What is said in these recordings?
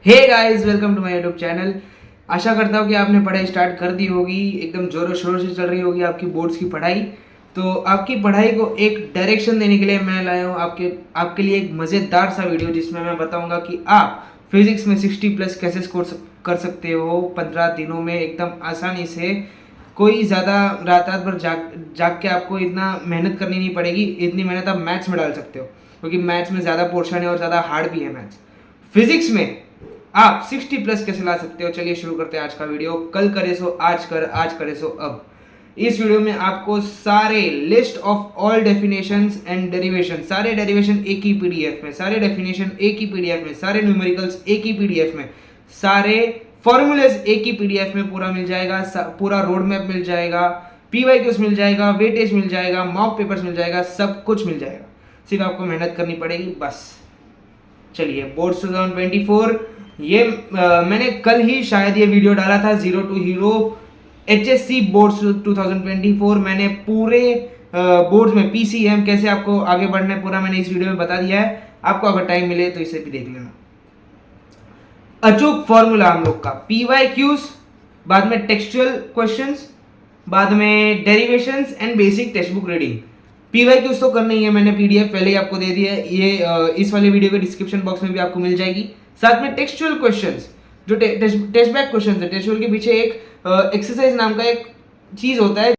Hey guys, welcome to my YouTube channel. आशा करता हूँ कि आपने पढ़ाई स्टार्ट कर दी होगी, एकदम जोरों शोरों से चल रही होगी आपकी बोर्ड्स की पढ़ाई। तो आपकी पढ़ाई को एक डायरेक्शन देने के लिए मैं लाया हूँ आपके आपके लिए एक मज़ेदार सा वीडियो, जिसमें मैं बताऊंगा कि आप फिजिक्स में 60 प्लस कैसे स्कोर कर सकते हो 15 दिनों में एकदम आसानी से। कोई ज़्यादा रात रात भर जाग जाग के आपको इतना मेहनत करनी नहीं पड़ेगी। इतनी मेहनत आप मैथ्स में डाल सकते हो, क्योंकि मैथ्स में ज़्यादा पोर्शन है और ज़्यादा हार्ड भी है मैथ्स। फिजिक्स में आप 60 प्लस कैसे ला सकते हो, चलिए शुरू करते हैं आज का वीडियो। कल करे सो आज कर, आज करे सो अब। इस वीडियो में आपको सारे list of all definitions and derivation, सारे डेरिवेशन एक ही पीडीएफ में, सारे डेफिनेशन एक ही पीडीएफ में, सारे न्यूमेरिकल्स एक ही पीडीएफ में, सारे फॉर्मूलेज एक ही पीडीएफ में पूरा मिल जाएगा। पूरा रोड मैप मिल जाएगा, पीवाईक्यूज मिल जाएगा, वेटेज मिल जाएगा, मॉक पेपर्स मिल जाएगा, सब कुछ मिल जाएगा। सिर्फ आपको मेहनत करनी पड़ेगी बस। चलिए, बोर्ड्स 2024 ये मैंने कल ही शायद ये वीडियो डाला था, zero to hero HSC boards 2024। मैंने पूरे बोर्ड्स में पीसीएम कैसे आपको आगे बढ़ना है पूरा मैंने इस वीडियो में बता दिया है। आपको अगर टाइम मिले तो इसे भी देख लेना। अचूक फॉर्मूला हम लोग का, पीवाईक्यूज, बाद में टेक्सचुअल क्वेश्चंस, बाद में derivations and basic text book reading. PYQs तो करना ही है, मैंने पीडीएफ पहले ही आपको दे दिया है, ये इस वाले वीडियो के डिस्क्रिप्शन बॉक्स में भी आपको मिल जाएगी। साथ में टेक्सचुअल क्वेश्चंस, जो टेस्ट बैक क्वेश्चंस है, टेक्सचुअल के पीछे एक एक्सरसाइज नाम का एक चीज होता है।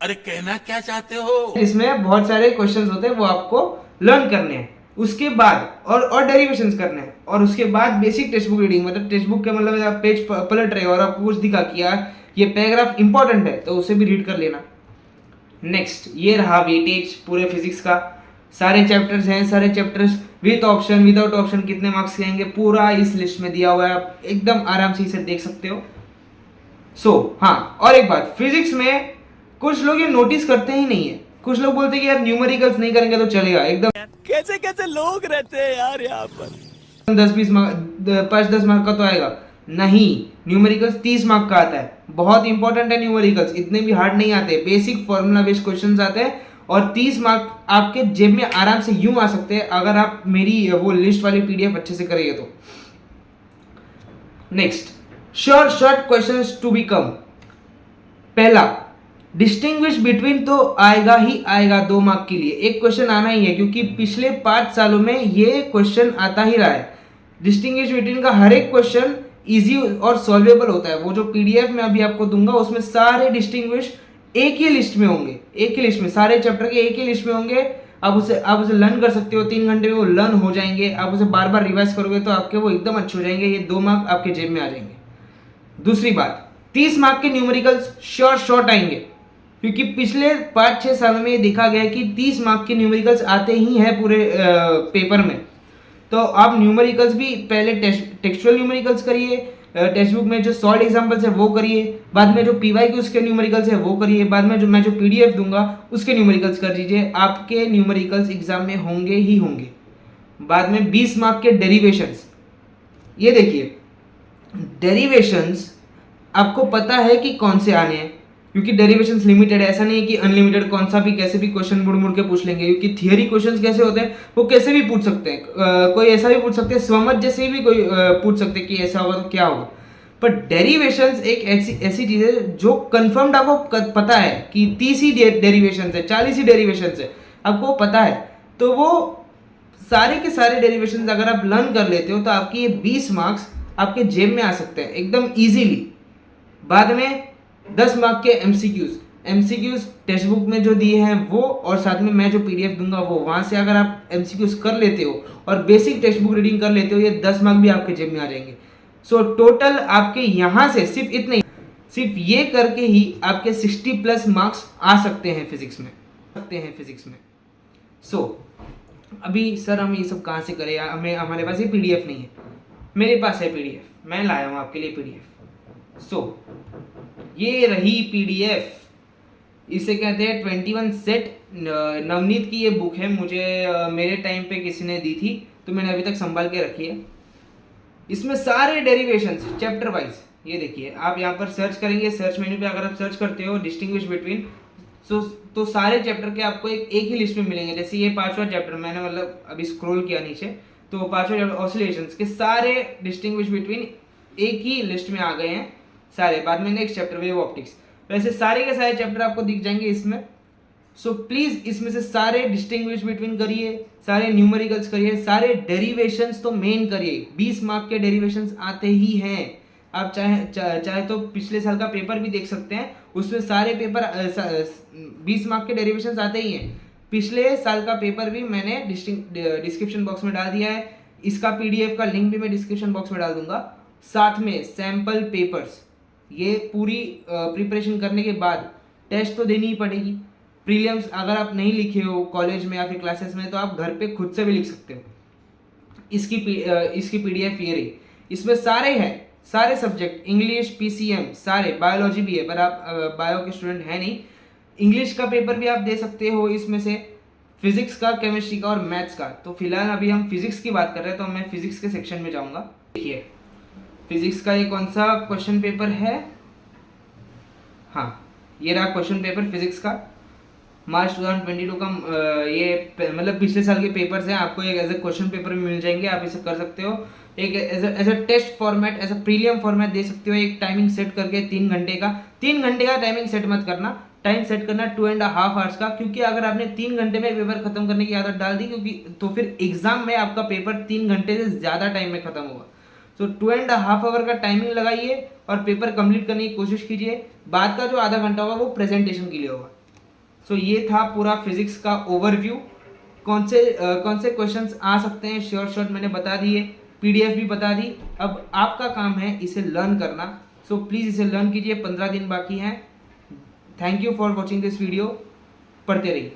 अरे कहना क्या चाहते हो? इसमें बहुत सारे क्वेश्चंस होते हैं, वो आपको लर्न करने हैं। उसके बाद और डेरिवेशंस करने हैं, और उसके बाद बेसिक टेक्स्ट बुक रीडिंग, मतलब टेक्स्ट बुक के मतलब आप पेज पलट रहे हो और आपको कुछ दिखा कि यार ये पैराग्राफ इंपॉर्टेंट है, तो उसे भी रीड कर लेना। नेक्स्ट, ये रहा वेटेज पूरे फिजिक्स का। सारे चैप्टर्स हैं, सारे chapters with option, without option कितने मार्क्स के आएंगे पूरा इस लिस्ट में दिया हुआ है, आप एकदम आराम से इसे देख सकते हो। हाँ, और एक बात, फिजिक्स में कुछ लोग ये नोटिस करते ही नहीं है। कुछ लोग बोलते हैं कि यार न्यूमेरिकल्स नहीं करेंगे तो चलेगा, एकदम कैसे कैसे लोग रहते हैं यार यहाँ पर। 10-20 मार्क, 5-10 मार्क का तो आएगा नहीं। न्यूमेरिकल्स 30 मार्क का आता है, बहुत इंपॉर्टेंट है न्यूमेरिकल्स, इतने भी हार्ड नहीं आते, बेसिक फॉर्मूला बेस्ड क्वेश्चंस आते हैं, और 30 मार्क आपके जेब में आराम से यूं आ सकते हैं अगर आप मेरी वो लिस्ट वाली पीडीएफ अच्छे से करेंगे तो। Next, sure short questions to be come. पहला, डिस्टिंग्विश बिटवीन तो आएगा ही आएगा 2 मार्क के लिए, एक क्वेश्चन आना ही है, क्योंकि पिछले 5 सालों में ये क्वेश्चन आता ही रहा है। डिस्टिंग्विश बिटवीन का हर एक क्वेश्चन इजी और सॉल्वेबल होता है। वो जो पीडीएफ में अभी आपको दूंगा उसमें सारे डिस्टिंग्विश एक ही लिस्ट में होंगे, एक ही लिस्ट में, सारे चैप्टर के एक ही लिस्ट में होंगे। आप उसे लर्न कर सकते हो, 3 घंटे में वो लर्न हो जाएंगे। आप उसे बार बार रिवाइज करोगे तो आपके वो एकदम अच्छे हो जाएंगे, ये 2 मार्क आपके जेब में आ जाएंगे। दूसरी बात, 30 मार्क के न्यूमेरिकल्स श्योर शॉर्ट आएंगे, क्योंकि पिछले 5-6 सालों में ये देखा गया है कि 30 मार्क के न्यूमेरिकल्स आते ही हैं पूरे पेपर में। तो आप न्यूमेरिकल्स भी पहले टेक्सचुअल न्यूमेरिकल्स करिए, टेक्स्ट बुक में जो सॉल्व एग्जांपल्स है वो करिए, बाद में जो पीवाईक्यूज के न्यूमेरिकल्स है वो करिए, बाद में जो मैं जो पीडीएफ दूंगा उसके न्यूमेरिकल्स कर दीजिए। आपके न्यूमेरिकल्स एग्जाम में होंगे ही होंगे। बाद में 20 मार्क के डेरिवेशंस, ये देखिए, डेरिवेशंस आपको पता है कि कौन से आने हैं, क्योंकि डेरिवेशंस लिमिटेड है, ऐसा नहीं है कि अनलिमिटेड कौन सा भी कैसे भी क्वेश्चन मुड़ मुड़ के पूछ लेंगे, क्योंकि थियरी क्वेश्चंस कैसे होते हैं वो कैसे भी पूछ सकते हैं। कोई ऐसा भी पूछ सकते हैं, स्वमत जैसे भी कोई पूछ सकते हैं कि ऐसा होगा तो क्या होगा। पर डेरिवेशंस एक ऐसी चीज है जो कंफर्म्ड आपको पता है कि 30 ही डेरिवेशंस है, 40 ही डेरिवेशंस है, आपको पता है। तो वो सारे के सारे डेरिवेशंस अगर आप लर्न कर लेते हो तो आपकी ये 20 मार्क्स आपके जेब में आ सकते हैं एकदम इजीली। बाद में 10 मार्क के एमसीक्यूज टेक्स्ट बुक में जो दिए हैं वो, और साथ में मैं जो पीडीएफ दूंगा वो, वहां से अगर आप एमसीक्यूज कर लेते हो और बेसिक टेक्स्ट बुक रीडिंग कर लेते हो, ये 10 मार्क भी आपके जेब में आ जाएंगे। सो टोटल आपके यहां से सिर्फ इतने, सिर्फ ये करके ही आपके 60 प्लस मार्क्स आ सकते हैं फिजिक्स में। अभी सर हम ये सब कहाँ से करें, हमारे पास ये पीडीएफ नहीं है। मेरे पास है पीडीएफ, मैं लाया हूँ आपके लिए पीडीएफ। ये रही पीडीएफ, इसे कहते हैं 21 सेट। नवनीत की ये बुक है, मुझे मेरे टाइम पे किसी ने दी थी, तो मैंने अभी तक संभाल के रखी है। इसमें सारे डेरिवेशंस चैप्टर वाइज, ये देखिए, आप यहाँ पर सर्च करेंगे, सर्च मेन्यू पे अगर आप सर्च करते हो डिस्टिंग्विश बिटवीन, तो सारे चैप्टर के आपको एक ही लिस्ट में मिलेंगे। जैसे ये 5वां चैप्टर, मैंने मतलब अभी स्क्रॉल किया नीचे, तो पांचवें ऑसिलेशंस के सारे डिस्टिंग्विश बिटवीन एक ही लिस्ट में आ गए हैं सारे। बाद में नेक्स्ट चैप्टर वेव ऑप्टिक्स, वैसे सारे के सारे चैप्टर आपको दिख जाएंगे इसमें। सो प्लीज इसमें से सारे डिस्टिंग्विश बिटवीन करिए, सारे न्यूमेरिकल्स करिए, सारे डेरिवेशंस तो मेन करिए। 20 मार्क के डेरिवेशंस आते ही हैं। आप चाहे तो पिछले साल का पेपर भी देख सकते हैं, उसमें सारे पेपर 20 मार्क के डेरिवेशंस आते ही हैं। पिछले साल का पेपर भी मैंने डिस्क्रिप्शन बॉक्स में डाल दिया है, इसका पीडीएफ का लिंक भी मैं डिस्क्रिप्शन बॉक्स में डाल दूंगा। साथ में सैम्पल पेपर्स, ये पूरी प्रिपरेशन करने के बाद टेस्ट तो देनी ही पड़ेगी। प्रीलिम्स अगर आप नहीं लिखे हो कॉलेज में या फिर क्लासेस में, तो आप घर पे खुद से भी लिख सकते हो। इसकी पीडीएफ ये रही, इसमें सारे हैं, सारे सब्जेक्ट, इंग्लिश, पीसीएम सारे, बायोलॉजी भी है पर आप बायो के स्टूडेंट हैं नहीं। इंग्लिश का पेपर भी आप दे सकते हो इसमें से, फिजिक्स का, केमिस्ट्री का और मैथ्स का। तो फिलहाल अभी हम फिजिक्स की बात कर रहे हैं, तो मैं फिजिक्स के सेक्शन में जाऊंगा। देखिए फिजिक्स का ये कौन सा क्वेश्चन पेपर है, हाँ ये रहा क्वेश्चन पेपर फिजिक्स का, मार्च 2022 का। ये मतलब पिछले साल के पेपर्स हैं, आपको एक एज ए क्वेश्चन पेपर भी मिल जाएंगे, आप इसे कर सकते हो। एक as a test format, as a prelim format दे सकते हो, एक टाइमिंग सेट करके 3 घंटे का। 3 घंटे का टाइमिंग सेट मत करना, टाइम सेट करना 2.5 आवर्स का, क्योंकि अगर आपने 3 घंटे में पेपर खत्म करने की आदत डाल दी, क्योंकि तो फिर एग्जाम में आपका पेपर 3 घंटे से ज़्यादा टाइम में खत्म होगा। तो 2.5 आवर का टाइमिंग लगाइए और पेपर कंप्लीट करने की कोशिश कीजिए। बाद का जो आधा घंटा होगा वो प्रेजेंटेशन के लिए होगा। सो ये था पूरा फिजिक्स का ओवरव्यू। कौन से क्वेश्चंस आ सकते हैं शॉर्ट मैंने बता दिए, पीडीएफ भी बता दी। अब आपका काम है इसे लर्न करना। सो प्लीज़ इसे लर्न कीजिए, 15 दिन बाकी हैं। Thank you for watching this video, पढ़ते रहिए।